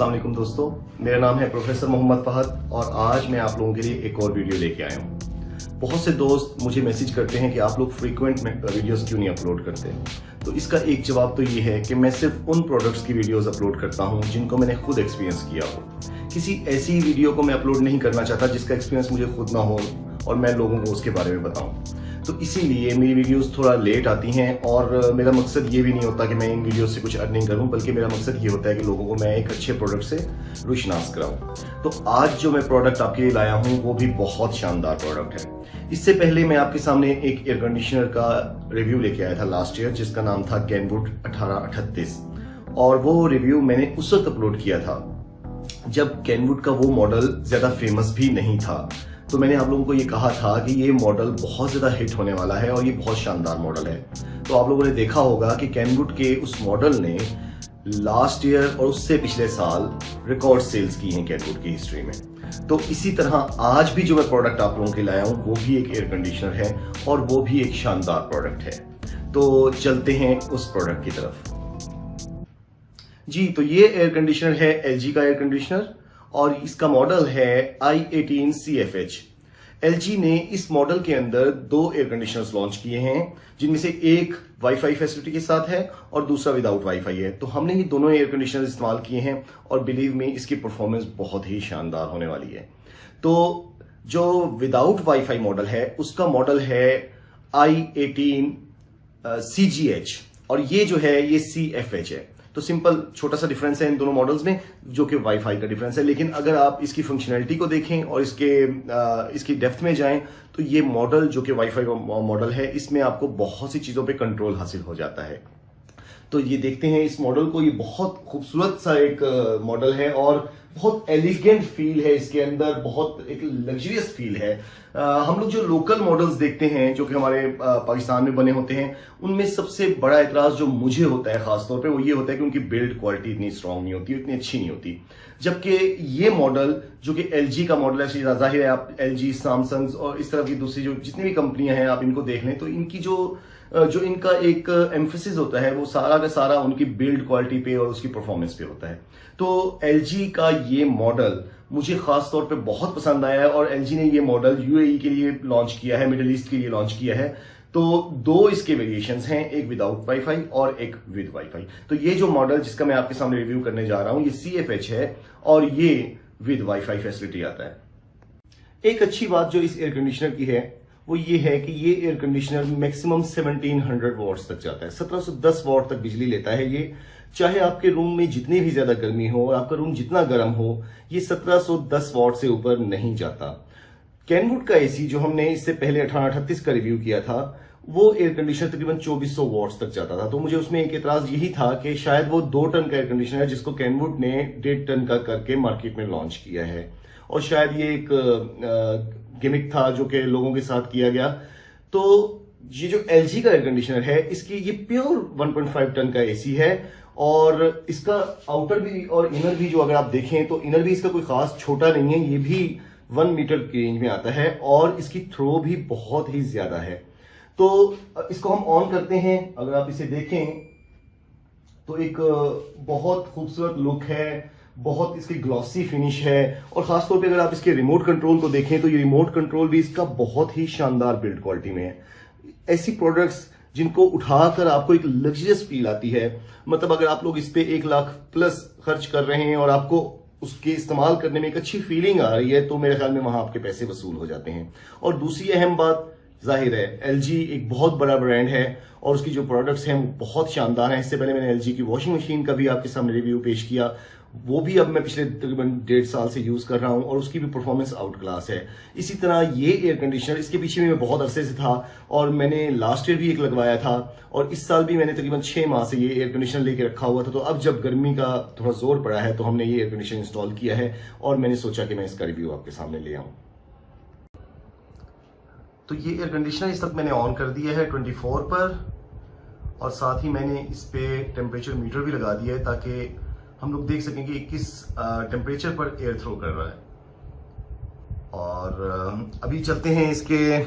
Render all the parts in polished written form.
अस्सलाम वालेकुम दोस्तों, मेरा नाम है प्रोफेसर मोहम्मद फहद और आज मैं आप लोगों के लिए एक और वीडियो लेके आया हूँ। बहुत से दोस्त मुझे मैसेज करते हैं कि आप लोग फ्रीक्वेंट में वीडियोस क्यों नहीं अपलोड करते। तो इसका एक जवाब तो ये है कि मैं सिर्फ उन प्रोडक्ट्स की वीडियोस अपलोड करता हूँ जिनको मैंने खुद एक्सपीरियंस किया हो। किसी ऐसी वीडियो को मैं अपलोड नहीं करना चाहता जिसका एक्सपीरियंस मुझे खुद ना हो और मैं लोगों को उसके बारे में बताऊं। तो इसीलिए मेरी वीडियोस थोड़ा लेट आती हैं और मेरा मकसद ये भी नहीं होता कि मैं इन वीडियोस से कुछ अर्निंग करूं, बल्कि मेरा मकसद ये होता है कि लोगों को मैं एक अच्छे प्रोडक्ट से रुशनास कराऊं। तो आज जो मैं प्रोडक्ट आपके लिए लाया हूं वो भी बहुत शानदार प्रोडक्ट है। इससे पहले मैं आपके सामने एक एयर कंडीशनर का रिव्यू लेके आया था लास्ट ईयर, जिसका नाम था कैनवुड 1838 और वो रिव्यू मैंने उस वक्त अपलोड किया था जब कैनवुड का वो मॉडल ज्यादा फेमस भी नहीं था। तो मैंने आप लोगों को ये कहा था कि ये मॉडल बहुत ज्यादा हिट होने वाला है और ये बहुत शानदार मॉडल है। तो आप लोगों ने देखा होगा कि कैनवुड के उस मॉडल ने लास्ट ईयर और उससे पिछले साल रिकॉर्ड सेल्स की हैं कैनवुड की हिस्ट्री में। तो इसी तरह आज भी जो मैं प्रोडक्ट आप लोगों के लाया हूं वो भी एक एयर कंडीशनर है और वो भी एक शानदार प्रोडक्ट है। तो चलते हैं उस प्रोडक्ट की तरफ। जी, तो ये एयर कंडीशनर है LG का एयर कंडीशनर और इसका मॉडल है i18CFH। LG ने इस मॉडल के अंदर दो एयर कंडीशनर्स लॉन्च किए हैं, जिनमें से एक वाईफाई फैसिलिटी के साथ है और दूसरा विदाउट वाईफाई है। तो हमने ये दोनों एयर कंडीशनर इस्तेमाल किए हैं और बिलीव मी इसकी परफॉर्मेंस बहुत ही शानदार होने वाली है। तो जो विदाउट वाईफाई मॉडल है उसका मॉडल है i18CGH और ये जो है ये CFH है। तो सिंपल छोटा सा डिफरेंस है इन दोनों मॉडल्स में, जो कि वाईफाई का डिफरेंस है। लेकिन अगर आप इसकी फंक्शनैलिटी को देखें और इसकी डेप्थ में जाएं तो ये मॉडल जो कि वाईफाई मॉडल है, इसमें आपको बहुत सी चीजों पे कंट्रोल हासिल हो जाता है। तो ये देखते हैं इस मॉडल को। ये बहुत खूबसूरत सा एक मॉडल है और बहुत एलिगेंट फील है इसके अंदर, बहुत एक लग्जरियस फील है। हम लोग जो लोकल मॉडल्स देखते हैं जो कि हमारे पाकिस्तान में बने होते हैं, उनमें सबसे बड़ा एतराज जो मुझे होता है खासतौर पे वो ये होता है कि उनकी बिल्ड क्वालिटी इतनी स्ट्रांग नहीं होती, इतनी अच्छी नहीं होती। जबकि ये मॉडल जो कि LG का मॉडल है, जाहिर है आप LG, सैमसंग और इस तरह की दूसरी जो जितनी भी कंपनियां हैं आप इनको देख लें तो इनकी जो इनका एक एम्फेसिस होता है वो सारा का सारा उनकी बिल्ड क्वालिटी पे और उसकी परफॉर्मेंस पे होता है। तो LG का ये मॉडल मुझे खास तौर पे बहुत पसंद आया है और LG ने ये मॉडल UAE के लिए लॉन्च किया है, मिडिल ईस्ट के लिए लॉन्च किया है। तो दो इसके वेरिएशंस हैं, एक विदाउट वाईफाई और एक विद वाईफाई। तो ये जो मॉडल जिसका मैं आपके सामने रिव्यू करने जा रहा हूं ये CFH है और ये विद वाईफाई फैसिलिटी आता है। एक अच्छी बात जो इस एयर कंडीशनर की है वो ये है कि ये एयर कंडीशनर मैक्सिमम 1700 वॉट्स तक जाता है, 1710 वॉट तक बिजली लेता है ये। चाहे आपके रूम में जितनी भी ज्यादा गर्मी हो और आपका रूम जितना गर्म हो, ये 1710 वॉट से ऊपर नहीं जाता। कैनवुड का एसी जो हमने इससे पहले 1838 का रिव्यू किया था, वो एयर कंडीशनर तकरीबन 2400 वॉट्स तक जाता था। तो मुझे उसमें एक एतराज यही था कि शायद वो 2 टन का एयर कंडीशनर है जिसको कैनवुड ने 1.5 टन का करके मार्केट में लॉन्च किया है और शायद ये एक गिमिक था जो कि लोगों के साथ किया गया। तो ये जो LG का एयर कंडीशनर है इसकी ये प्योर 1.5 टन का एसी है और इसका आउटर भी और इनर भी जो अगर आप देखें तो इनर भी इसका कोई खास छोटा नहीं है, ये भी 1 मीटर की रेंज में आता है और इसकी थ्रो भी बहुत ही ज्यादा है। तो इसको हम ऑन करते हैं, अगर आप इसे देखें तो एक बहुत खूबसूरत लुक है, बहुत इसकी ग्लॉसी फिनिश है और खासतौर पे अगर आप इसके रिमोट कंट्रोल को देखें तो ये रिमोट कंट्रोल भी इसका बहुत ही शानदार बिल्ड क्वालिटी में है। ऐसी प्रोडक्ट्स जिनको उठाकर आपको एक लग्जरियस फील आती है, मतलब अगर आप लोग इस पे 1 लाख प्लस खर्च कर रहे हैं और आपको उसके इस्तेमाल करने में एक अच्छी फीलिंग आ रही है तो मेरे ख्याल में वहां आपके पैसे वसूल हो जाते हैं। और दूसरी अहम बात, जाहिर है LG एक बहुत बड़ा ब्रांड है और उसकी जो प्रोडक्ट्स हैं वो बहुत शानदार हैं। इससे पहले मैंने LG की वॉशिंग मशीन का भी आपके सामने रिव्यू पेश किया, वो भी अब मैं पिछले तकरीबन 1.5 साल से यूज कर रहा हूं और उसकी भी परफॉर्मेंस आउट क्लास है। इसी तरह ये एयर कंडीशनर, इसके पीछे भी मैं बहुत अरसे से था और मैंने लास्ट ईयर भी एक लगवाया था और इस साल भी मैंने तकरीबन 6 माह से ये एयर कंडीशनर लेके रखा हुआ था। तो अब जब गर्मी का थोड़ा जोर पड़ा है तो हमने ये एयर कंडीशनर इंस्टॉल किया है और मैंने सोचा कि मैं इसका रिव्यू आपके सामने ले आऊं। तो ये एयर कंडीशनर इस वक्त मैंने ऑन कर दिया है 24 पर और साथ ही मैंने इस पे टेम्परेचर मीटर भी लगा दिया है ताकि हम लोग देख सकें कि किस टेम्परेचर पर एयर थ्रो कर रहा है। और अभी चलते हैं इसके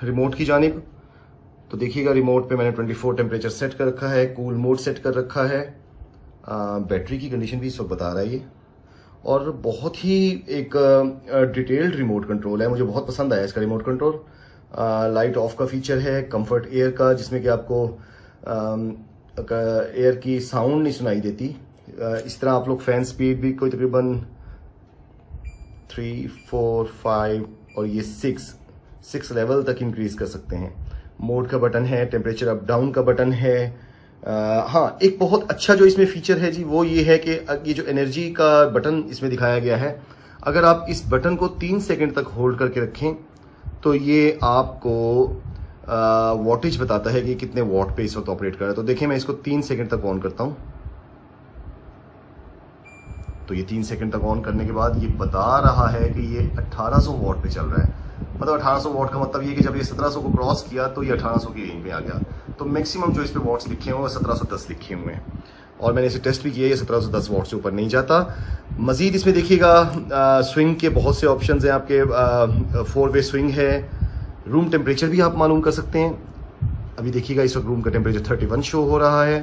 रिमोट की जानिब। तो देखिएगा रिमोट पे मैंने 24 टेम्परेचर सेट कर रखा है, कूल मोड सेट कर रखा है, बैटरी की कंडीशन भी इस वक्त बता रहा है ये। और बहुत ही एक डिटेल्ड रिमोट कंट्रोल है। मुझे बहुत पसंद आया इसका रिमोट कंट्रोल। लाइट ऑफ का फीचर है, कंफर्ट एयर का, जिसमें कि आपको एयर की साउंड नहीं सुनाई देती। इस तरह आप लोग फैन स्पीड भी कोई तकरीबन 3, 4, 5 और ये 6 लेवल तक इंक्रीज कर सकते हैं। मोड का बटन है, टेम्परेचर अप डाउन का बटन है। हाँ, एक बहुत अच्छा जो इसमें फीचर है जी वो ये है कि ये जो एनर्जी का बटन इसमें दिखाया गया है, अगर आप इस बटन को 3 सेकंड तक होल्ड करके रखें तो ये आपको वॉटेज बताता है कि कितने वॉट पे इस वक्त ऑपरेट कर रहा है। तो देखिए मैं इसको 3 सेकंड तक ऑन करता हूं, तो ये 3 सेकंड तक ऑन करने के बाद ये बता रहा है कि ये 1800 वॉट पे चल रहा है। मतलब 1800 वॉट का मतलब ये कि जब ये 1700 को क्रॉस किया तो ये 1800 की रेंज में आ गया। तो मैक्सिमम जो इस पे वॉट्स लिखे हुए हैं 1710 लिखे हुए हैं, और मैंने इसे टेस्ट भी किया, ये 1710 वॉट से ऊपर नहीं जाता। मजीद इसमें देखिएगा स्विंग के बहुत से ऑप्शंस हैं आपके। 4 वे स्विंग है, रूम टेम्परेचर भी आप मालूम कर सकते हैं। अभी देखिएगा इस वक्त रूम का टेम्परेचर 31 शो हो रहा है।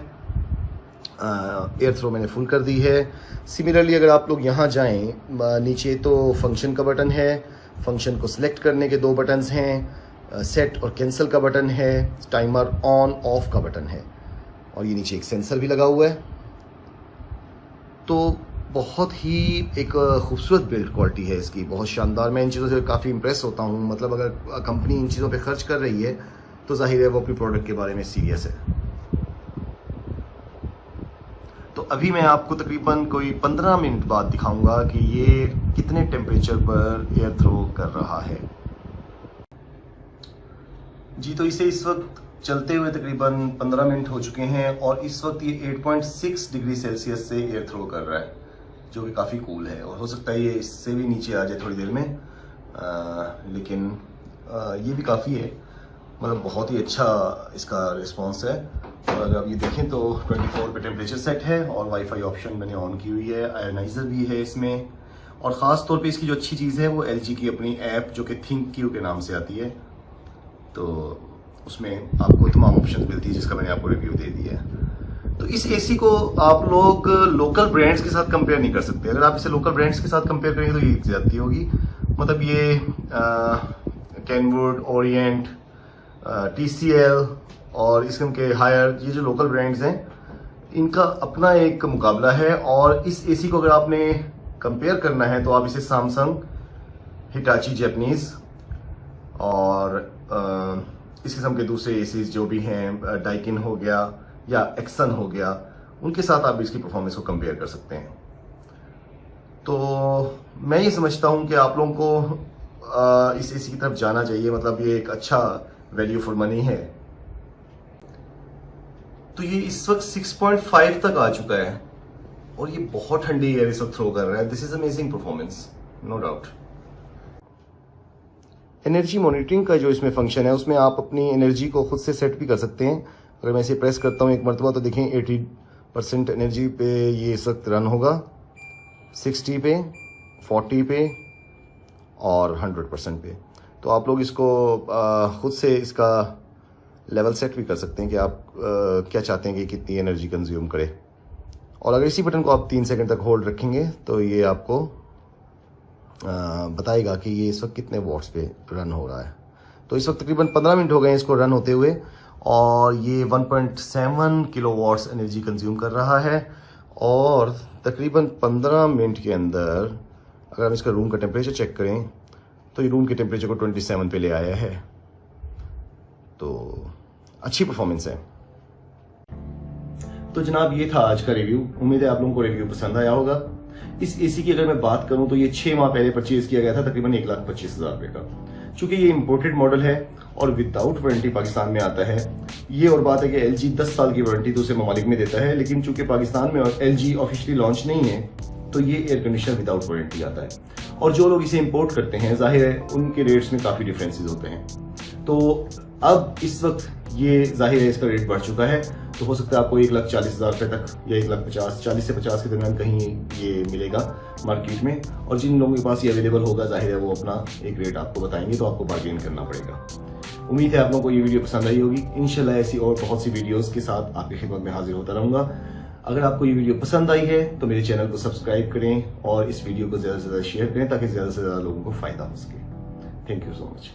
एयर थ्रो मैंने फुल कर दी है। सिमिलरली अगर आप लोग यहाँ जाएं नीचे तो फंक्शन का बटन है, फंक्शन को सिलेक्ट करने के 2 बटन्स हैं, सेट और कैंसिल का बटन है, टाइमर ऑन ऑफ का बटन है, और ये नीचे एक सेंसर भी लगा हुआ है। तो बहुत ही एक खूबसूरत बिल्ड क्वालिटी है इसकी, बहुत शानदार। मैं इन चीज़ों से काफ़ी इंप्रेस होता हूँ। मतलब अगर कंपनी इन चीज़ों पे खर्च कर रही है तो जाहिर है वो अपनी प्रोडक्ट के बारे में सीरियस है। तो अभी मैं आपको तकरीबन कोई 15 मिनट बाद दिखाऊंगा कि ये कितने टेम्परेचर पर एयर थ्रो कर रहा है जी। तो इसे इस वक्त चलते हुए तकरीबन 15 मिनट हो चुके हैं और इस वक्त ये 8.6 डिग्री सेल्सियस से एयर थ्रो कर रहा है, जो कि काफ़ी कूल है। और हो सकता है ये इससे भी नीचे आ जाए थोड़ी देर में, लेकिन ये भी काफ़ी है। मतलब बहुत ही अच्छा इसका रिस्पॉन्स है। और अगर आप ये देखें तो 24 पे टेम्परेचर सेट है और वाईफाई ऑप्शन मैंने ऑन की हुई है। आयोनाइजर भी है इसमें, और ख़ास तौर पे इसकी जो अच्छी चीज़ है वो LG की अपनी ऐप जो कि थिंक के नाम से आती है, तो उसमें आपको तमाम ऑप्शन मिलती है, जिसका मैंने आपको रिव्यू दे दिया है। तो इस एसी को आप लोग लोकल ब्रांड्स के साथ कंपेयर नहीं कर सकते। अगर आप इसे लोकल ब्रांड्स के साथ कंपेयर करेंगे तो ये ज्यादती होगी। मतलब ये कैनवुड, ओरिएंट, TCL और इसके के हायर, ये जो लोकल ब्रांड्स हैं इनका अपना एक मुकाबला है। और इस एसी को अगर आपने कंपेयर करना है तो आप इसे सैमसंग, हिटाची जैपनीज और इस किस्म के दूसरे एसीज जो भी हैं, डाइकिन हो गया या एक्सन हो गया, उनके साथ आप इसकी परफॉर्मेंस को कंपेयर कर सकते हैं। तो मैं ये समझता हूं कि आप लोगों को इस एसी की तरफ जाना चाहिए। मतलब ये एक अच्छा वैल्यू फॉर मनी है। तो ये इस वक्त 6.5 तक आ चुका है और ये बहुत ठंडी एयर इस वक्त थ्रो कर रहा है। This is amazing performance, no doubt. Energy monitoring का जो इसमें फंक्शन है उसमें आप अपनी एनर्जी को खुद से सेट भी कर सकते हैं। अगर मैं इसे प्रेस करता हूं एक मरतबा तो देखें 80% एनर्जी पे ये इस वक्त रन होगा, 60 पे, 40 पे और 100% पे। तो आप लोग इसको खुद से इसका लेवल सेट भी कर सकते हैं कि आप क्या चाहते हैं कि कितनी एनर्जी कंज्यूम करे। और अगर इसी बटन को आप 3 सेकंड तक होल्ड रखेंगे तो ये आपको बताएगा कि ये इस वक्त कितने वॉट्स पे रन हो रहा है। तो इस वक्त तकरीबन 15 मिनट हो गए इसको रन होते हुए और ये 1.7 किलो वॉट्स एनर्जी कंज्यूम कर रहा है। और तकरीबन 15 मिनट के अंदर अगर हम इसका रूम का टेम्परेचर चेक करें तो ये रूम के टेम्परेचर को 27 पे ले आया है। तो अच्छी परफॉर्मेंस है। तो जनाब ये था आज का रिव्यू। उम्मीद है आप लोगों को रिव्यू पसंद आया होगा। इस एसी की अगर मैं बात करूं तो ये 6 माह पहले परचेज किया गया था तकरीबन 1,25,000 रुपए का। चूंकि ये इंपोर्टेड मॉडल है और विदाउट वारंटी पाकिस्तान में आता है। ये और बात है कि LG 10 साल की वारंटी दूसरे ममालिक में देता है, लेकिन चूंकि पाकिस्तान में LG ऑफिशियली लॉन्च नहीं है तो ये एयर कंडीशनर विदाउट वारंटी आता है। और जो लोग इसे इंपोर्ट करते हैं जाहिर है उनके रेट्स में काफी डिफरेंसेस होते हैं। तो अब इस वक्त ये जाहिर है इसका रेट बढ़ चुका है, तो हो सकता है आपको 1,40,000 रुपए तक या 1,50,000, 40 से 50 के दरमियान कहीं ये मिलेगा मार्केट में। और जिन लोगों के पास ये अवेलेबल होगा जाहिर है वो अपना एक रेट आपको बताएंगे, तो आपको बार्गेन करना पड़ेगा। उम्मीद है आप लोगों को ये वीडियो पसंद आई होगी। इंशाल्लाह ऐसी और बहुत सी वीडियोस के साथ आपकी खिदमत में हाजिर होता रहूंगा। अगर आपको ये वीडियो पसंद आई है तो मेरे चैनल को सब्सक्राइब करें और इस वीडियो को ज्यादा से ज्यादा शेयर करें ताकि ज्यादा से ज्यादा लोगों को फायदा हो सके। Thank you so much.